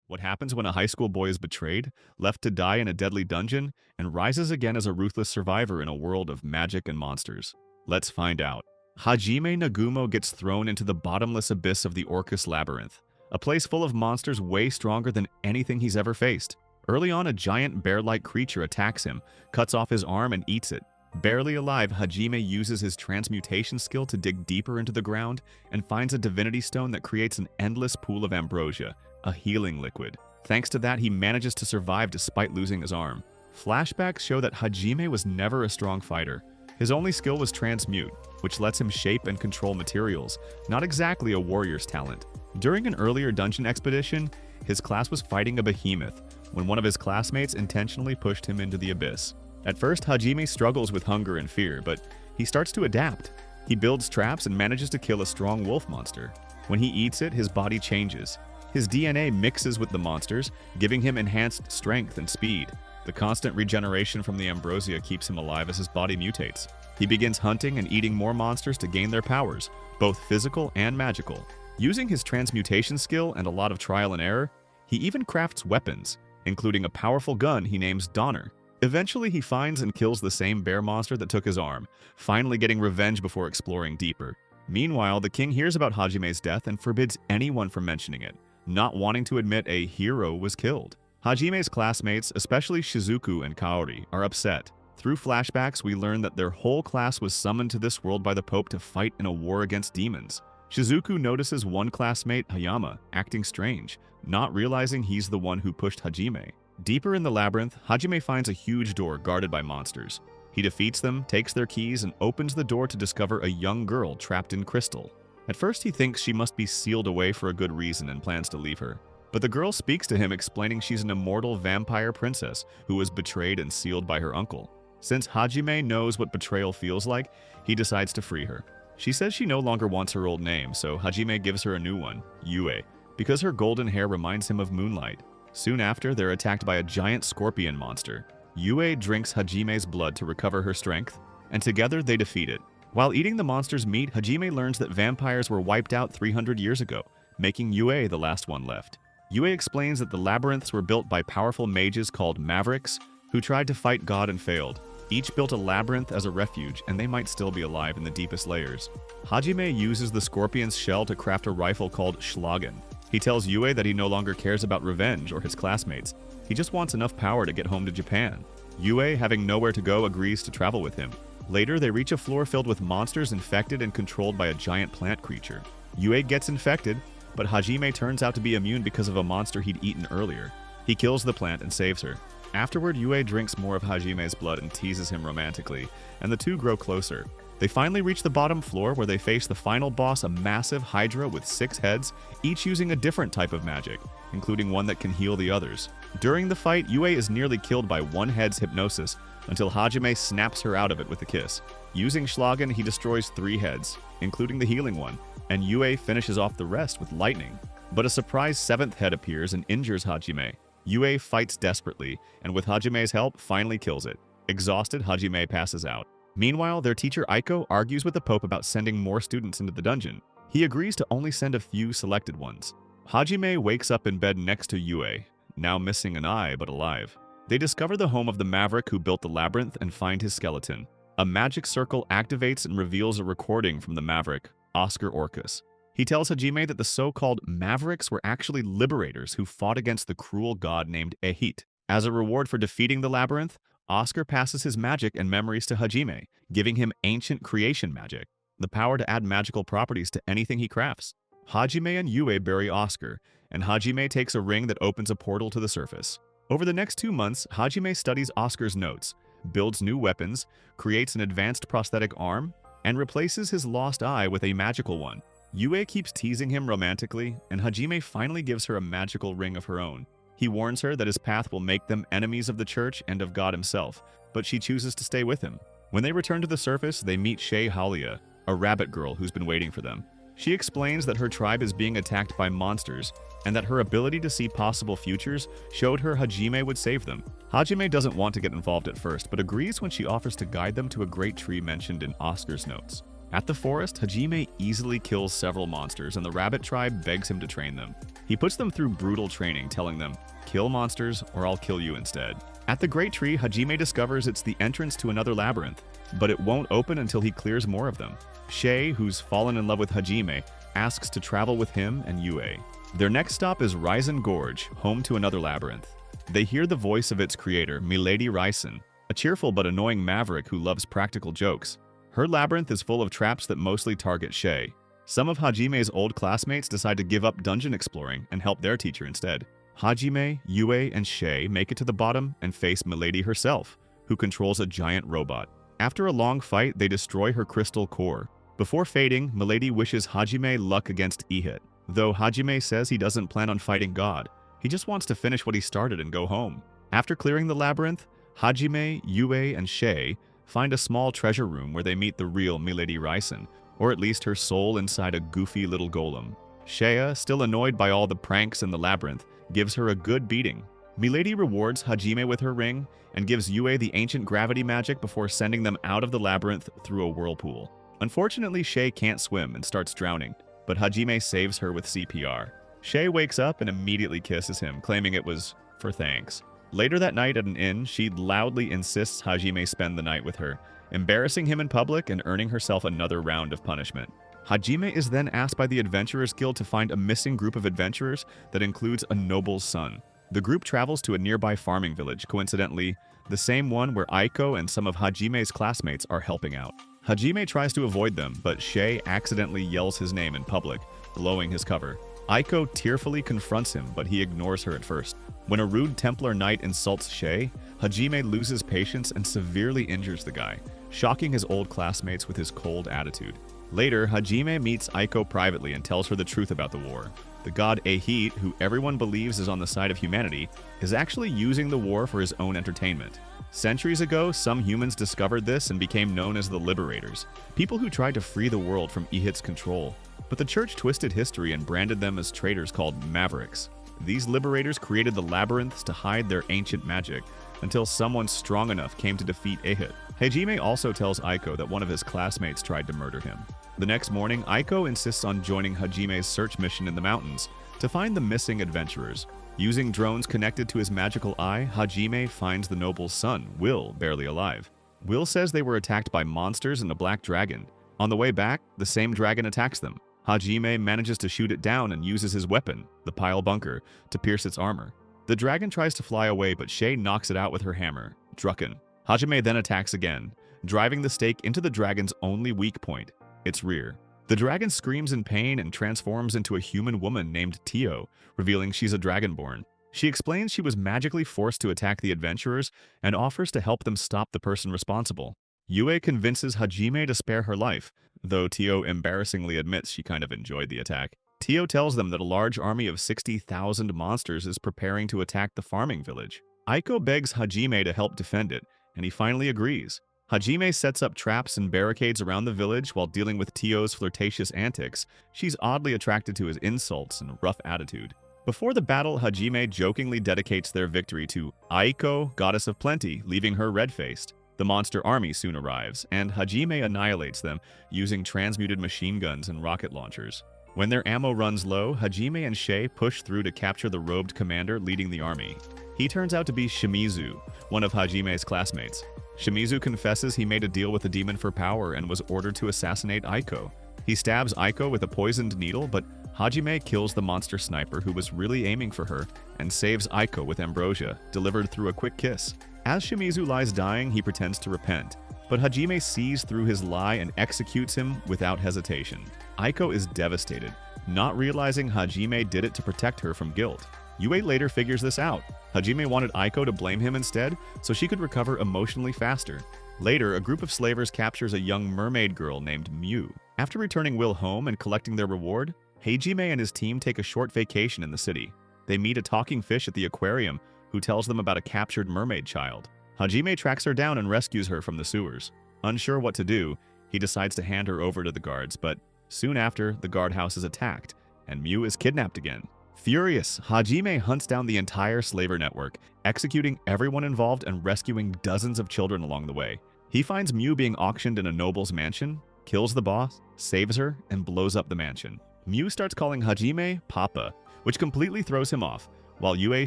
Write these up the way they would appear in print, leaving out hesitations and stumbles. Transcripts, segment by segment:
What happens when a high school boy is betrayed, left to die in a deadly dungeon, and rises again as a ruthless survivor in a world of magic and monsters? Let's find out. Hajime Nagumo gets thrown into the bottomless abyss of the Orcus Labyrinth, a place full of monsters way stronger than anything he's ever faced. Early on, a giant bear-like creature attacks him, cuts off his arm, and eats it. Barely alive, Hajime uses his transmutation skill to dig deeper into the ground and finds a divinity stone that creates an endless pool of ambrosia, a healing liquid. Thanks to that, he manages to survive despite losing his arm. Flashbacks show that Hajime was never a strong fighter. His only skill was transmute, which lets him shape and control materials, not exactly a warrior's talent. During an earlier dungeon expedition, his class was fighting a behemoth when one of his classmates intentionally pushed him into the abyss. At first, Hajime struggles with hunger and fear, but he starts to adapt. He builds traps and manages to kill a strong wolf monster. When he eats it, his body changes. His DNA mixes with the monsters, giving him enhanced strength and speed. The constant regeneration from the ambrosia keeps him alive as his body mutates. He begins hunting and eating more monsters to gain their powers, both physical and magical. Using his transmutation skill and a lot of trial and error, he even crafts weapons, including a powerful gun he names Donner. Eventually, he finds and kills the same bear monster that took his arm, finally getting revenge before exploring deeper. Meanwhile, the king hears about Hajime's death and forbids anyone from mentioning it, not wanting to admit a hero was killed. Hajime's classmates, especially Shizuku and Kaori, are upset. Through flashbacks, we learn that their whole class was summoned to this world by the Pope to fight in a war against demons. Shizuku notices one classmate, Hayama, acting strange, not realizing he's the one who pushed Hajime. Deeper in the labyrinth, Hajime finds a huge door guarded by monsters. He defeats them, takes their keys, and opens the door to discover a young girl trapped in crystal. At first, he thinks she must be sealed away for a good reason and plans to leave her. But the girl speaks to him, explaining she's an immortal vampire princess who was betrayed and sealed by her uncle. Since Hajime knows what betrayal feels like, he decides to free her. She says she no longer wants her old name, so Hajime gives her a new one, Yue, because her golden hair reminds him of moonlight. Soon after, they're attacked by a giant scorpion monster. Yue drinks Hajime's blood to recover her strength, and together they defeat it. While eating the monster's meat, Hajime learns that vampires were wiped out 300 years ago, making Yue the last one left. Yue explains that the labyrinths were built by powerful mages called Mavericks, who tried to fight God and failed. Each built a labyrinth as a refuge, and they might still be alive in the deepest layers. Hajime uses the scorpion's shell to craft a rifle called Schlagen. He tells Yue that he no longer cares about revenge or his classmates. He just wants enough power to get home to Japan. Yue, having nowhere to go, agrees to travel with him. Later, they reach a floor filled with monsters infected and controlled by a giant plant creature. Yue gets infected, but Hajime turns out to be immune because of a monster he'd eaten earlier. He kills the plant and saves her. Afterward, Yue drinks more of Hajime's blood and teases him romantically, and the two grow closer. They finally reach the bottom floor where they face the final boss, a massive hydra with 6 heads, each using a different type of magic, including one that can heal the others. During the fight, Yue is nearly killed by one head's hypnosis until Hajime snaps her out of it with a kiss. Using Schlagen, he destroys 3 heads, including the healing one, and Yue finishes off the rest with lightning. But a surprise 7th head appears and injures Hajime. Yue fights desperately, and with Hajime's help, finally kills it. Exhausted, Hajime passes out. Meanwhile, their teacher Aiko argues with the Pope about sending more students into the dungeon. He agrees to only send a few selected ones. Hajime wakes up in bed next to Yue, now missing an eye but alive. They discover the home of the maverick who built the labyrinth and find his skeleton. A magic circle activates and reveals a recording from the maverick, Oscar Orcus. He tells Hajime that the so-called mavericks were actually liberators who fought against the cruel god named Ehit. As a reward for defeating the labyrinth, Oscar passes his magic and memories to Hajime, giving him ancient creation magic, the power to add magical properties to anything he crafts. Hajime and Yue bury Oscar, and Hajime takes a ring that opens a portal to the surface. Over the next 2 months, Hajime studies Oscar's notes, builds new weapons, creates an advanced prosthetic arm, and replaces his lost eye with a magical one. Yue keeps teasing him romantically, and Hajime finally gives her a magical ring of her own. He warns her that his path will make them enemies of the church and of God himself, but she chooses to stay with him. When they return to the surface, they meet Shei Halia, a rabbit girl who's been waiting for them. She explains that her tribe is being attacked by monsters, and that her ability to see possible futures showed her Hajime would save them. Hajime doesn't want to get involved at first, but agrees when she offers to guide them to a great tree mentioned in Oscar's notes. At the forest, Hajime easily kills several monsters, and the rabbit tribe begs him to train them. He puts them through brutal training, telling them, "Kill monsters or I'll kill you instead." At the Great Tree, Hajime discovers it's the entrance to another labyrinth, but it won't open until he clears more of them. Shay, who's fallen in love with Hajime, asks to travel with him and Yue. Their next stop is Raizen Gorge, home to another labyrinth. They hear the voice of its creator, Milady Raizen, a cheerful but annoying maverick who loves practical jokes. Her labyrinth is full of traps that mostly target Shay. Some of Hajime's old classmates decide to give up dungeon exploring and help their teacher instead. Hajime, Yue, and Shay make it to the bottom and face Milady herself, who controls a giant robot. After a long fight, they destroy her crystal core. Before fading, Milady wishes Hajime luck against Ehit, though Hajime says he doesn't plan on fighting God. He just wants to finish what he started and go home. After clearing the labyrinth, Hajime, Yue, and Shay find a small treasure room where they meet the real Milady Raizen, or at least her soul inside a goofy little golem. Shaya, still annoyed by all the pranks in the labyrinth, gives her a good beating. Milady rewards Hajime with her ring and gives Yue the ancient gravity magic before sending them out of the labyrinth through a whirlpool. Unfortunately, Shay can't swim and starts drowning, but Hajime saves her with CPR. Shay wakes up and immediately kisses him, claiming it was for thanks. Later that night at an inn, she loudly insists Hajime spend the night with her, embarrassing him in public and earning herself another round of punishment. Hajime is then asked by the Adventurers Guild to find a missing group of adventurers that includes a noble's son. The group travels to a nearby farming village, coincidentally, the same one where Aiko and some of Hajime's classmates are helping out. Hajime tries to avoid them, but Shay accidentally yells his name in public, blowing his cover. Aiko tearfully confronts him, but he ignores her at first. When a rude Templar knight insults Shay, Hajime loses patience and severely injures the guy, shocking his old classmates with his cold attitude. Later, Hajime meets Aiko privately and tells her the truth about the war. The god Ehit, who everyone believes is on the side of humanity, is actually using the war for his own entertainment. Centuries ago, some humans discovered this and became known as the Liberators, people who tried to free the world from Ehit's control. But the church twisted history and branded them as traitors called Mavericks. These liberators created the labyrinths to hide their ancient magic, until someone strong enough came to defeat Ehit. Hajime also tells Aiko that one of his classmates tried to murder him. The next morning, Aiko insists on joining Hajime's search mission in the mountains to find the missing adventurers. Using drones connected to his magical eye, Hajime finds the noble's son, Will, barely alive. Will says they were attacked by monsters and a black dragon. On the way back, the same dragon attacks them. Hajime manages to shoot it down and uses his weapon, the pile bunker, to pierce its armor. The dragon tries to fly away, but Shay knocks it out with her hammer, Drucken. Hajime then attacks again, driving the stake into the dragon's only weak point, its rear. The dragon screams in pain and transforms into a human woman named Tio, revealing she's a dragonborn. She explains she was magically forced to attack the adventurers and offers to help them stop the person responsible. Yue convinces Hajime to spare her life, though Tio embarrassingly admits she kind of enjoyed the attack. Tio tells them that a large army of 60,000 monsters is preparing to attack the farming village. Aiko begs Hajime to help defend it, and he finally agrees. Hajime sets up traps and barricades around the village while dealing with Tio's flirtatious antics. She's oddly attracted to his insults and rough attitude. Before the battle, Hajime jokingly dedicates their victory to Aiko, goddess of plenty, leaving her red-faced. The monster army soon arrives, and Hajime annihilates them using transmuted machine guns and rocket launchers. When their ammo runs low, Hajime and Shay push through to capture the robed commander leading the army. He turns out to be Shimizu, one of Hajime's classmates. Shimizu confesses he made a deal with the demon for power and was ordered to assassinate Aiko. He stabs Aiko with a poisoned needle, but Hajime kills the monster sniper who was really aiming for her and saves Aiko with ambrosia, delivered through a quick kiss. As Shimizu lies dying, he pretends to repent, but Hajime sees through his lie and executes him without hesitation. Aiko is devastated, not realizing Hajime did it to protect her from guilt. Yue later figures this out. Hajime wanted Aiko to blame him instead, so she could recover emotionally faster. Later, a group of slavers captures a young mermaid girl named Mew. After returning Will home and collecting their reward, Hajime and his team take a short vacation in the city. They meet a talking fish at the aquarium who tells them about a captured mermaid child. Hajime tracks her down and rescues her from the sewers. Unsure what to do, he decides to hand her over to the guards, but soon after, the guardhouse is attacked, and Mew is kidnapped again. Furious, Hajime hunts down the entire slaver network, executing everyone involved and rescuing dozens of children along the way. He finds Mew being auctioned in a noble's mansion, kills the boss, saves her, and blows up the mansion. Miu starts calling Hajime Papa, which completely throws him off, while Yue,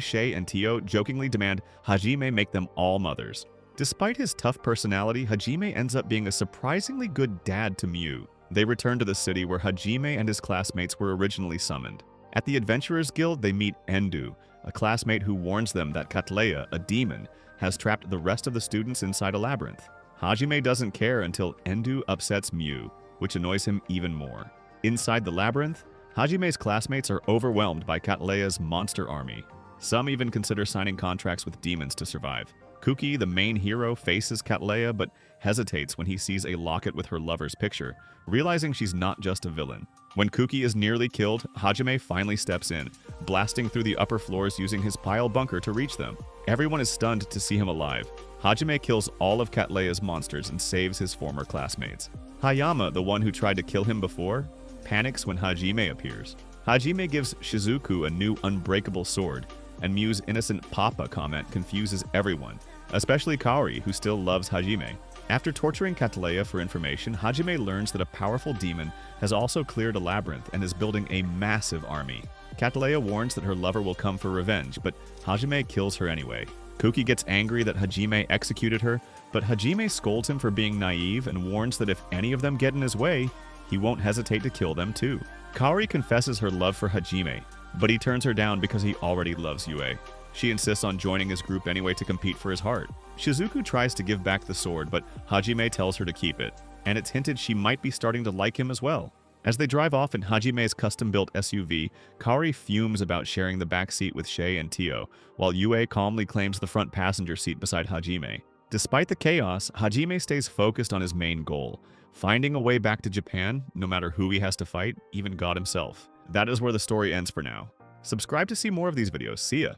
Shay, and Tio jokingly demand Hajime make them all mothers. Despite his tough personality, Hajime ends up being a surprisingly good dad to Miu. They return to the city where Hajime and his classmates were originally summoned. At the Adventurers Guild, they meet Endu, a classmate who warns them that Catleya, a demon, has trapped the rest of the students inside a labyrinth. Hajime doesn't care until Endu upsets Miu, which annoys him even more. Inside the labyrinth, Hajime's classmates are overwhelmed by Catleya's monster army. Some even consider signing contracts with demons to survive. Kuki, the main hero, faces Catleya but hesitates when he sees a locket with her lover's picture, realizing she's not just a villain. When Kuki is nearly killed, Hajime finally steps in, blasting through the upper floors using his pile bunker to reach them. Everyone is stunned to see him alive. Hajime kills all of Catleya's monsters and saves his former classmates. Hayama, the one who tried to kill him before, panics when Hajime appears. Hajime gives Shizuku a new unbreakable sword, and Miu's innocent Papa comment confuses everyone, especially Kaori, who still loves Hajime. After torturing Catleya for information, Hajime learns that a powerful demon has also cleared a labyrinth and is building a massive army. Catleya warns that her lover will come for revenge, but Hajime kills her anyway. Kuki gets angry that Hajime executed her, but Hajime scolds him for being naive and warns that if any of them get in his way, he won't hesitate to kill them too. Kaori confesses her love for Hajime, but he turns her down because he already loves Yue. She insists on joining his group anyway to compete for his heart. Shizuku tries to give back the sword, but Hajime tells her to keep it, and it's hinted she might be starting to like him as well. As they drive off in Hajime's custom-built SUV, Kaori fumes about sharing the back seat with Shay and Tio, while Yue calmly claims the front passenger seat beside Hajime. Despite the chaos, Hajime stays focused on his main goal, finding a way back to Japan, no matter who he has to fight, even God himself. That is where the story ends for now. Subscribe to see more of these videos. See ya!